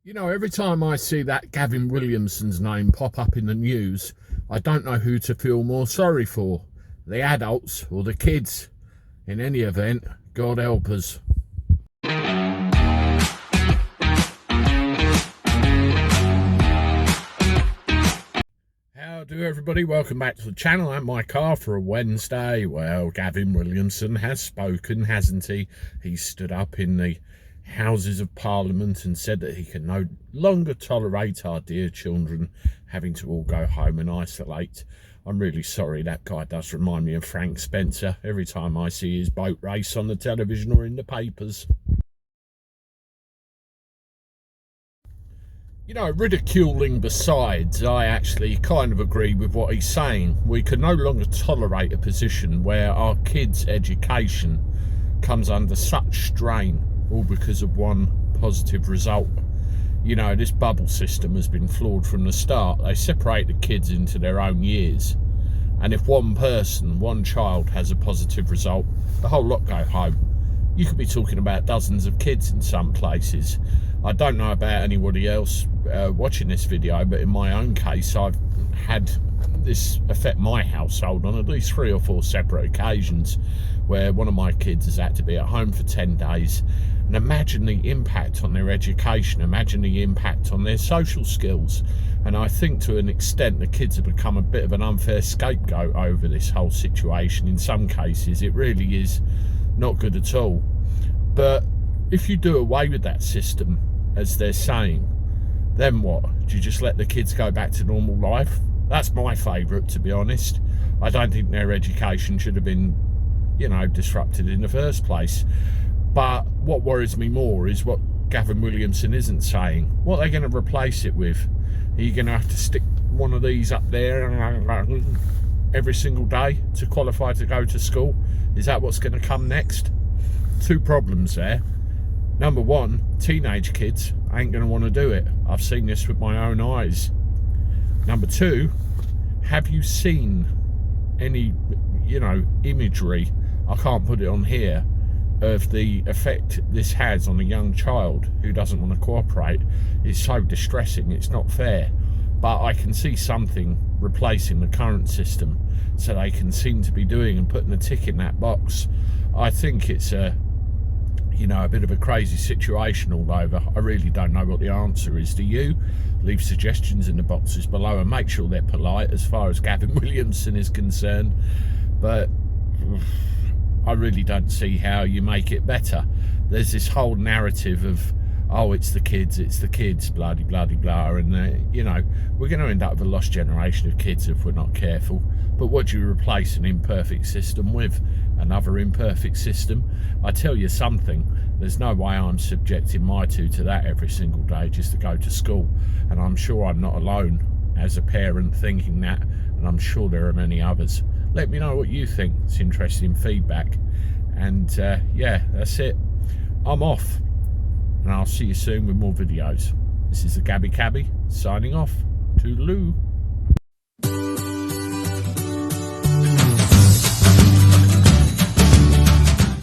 You know, every time I see that Gavin Williamson's name pop up in the news, I don't know who to feel more sorry for, the adults or the kids. In any event, God help us. How do everybody? Welcome back to the channel and my car for a Wednesday. Well, Gavin Williamson has spoken, hasn't he? He stood up in the Houses of Parliament and said that he can no longer tolerate our dear children having to all go home and isolate. I'm really sorry, that guy does remind me of Frank Spencer every time I see his boat race on the television or in the papers. You know, ridiculing besides, I actually kind of agree with what he's saying. We can no longer tolerate a position where our kids' education comes under such strain, all because of one positive result. You know, this bubble system has been flawed from the start. They separate the kids into their own years, and if one child has a positive result, the whole lot go home. You could be talking about dozens of kids in some places. I don't know about anybody else watching this video, but in my own case, I've had this affect my household on at least 3 or 4 separate occasions where one of my kids has had to be at home for 10 days. And imagine the impact on their education, imagine the impact on their social skills. And I think to an extent the kids have become a bit of an unfair scapegoat over this whole situation. In some cases it really is not good at all. But if you do away with that system, as they're saying, then what? Do you just let the kids go back to normal life? That's my favourite, to be honest. I don't think their education should have been, you know, disrupted in the first place. But what worries me more is what Gavin Williamson isn't saying. What are they going to replace it with? Are you going to have to stick one of these up there every single day to qualify to go to school? Is that what's going to come next? 2 problems there. Number one, teenage kids ain't going to want to do it. I've seen this with my own eyes. Number 2, have you seen any, you know, imagery, I can't put it on here, of the effect this has on a young child who doesn't want to cooperate? It's so distressing, it's not fair. But I can see something replacing the current system so they can seem to be doing and putting a tick in that box. I think it's a bit of a crazy situation all over. I really don't know what the answer is. Do you? Leave suggestions in the boxes below and make sure they're polite as far as Gavin Williamson is concerned. But I really don't see how you make it better. There's this whole narrative of, oh, it's the kids, bloody, bloody, blah. And, you know, we're going to end up with a lost generation of kids if we're not careful. But what do you replace an imperfect system with? Another imperfect system? I tell you something, there's no way I'm subjecting my 2 to that every single day just to go to school. And I'm sure I'm not alone as a parent thinking that, and I'm sure there are many others. Let me know what you think. It's interesting feedback. And yeah, that's it. I'm off. And I'll see you soon with more videos. This is the Cabby signing off. Toodaloo.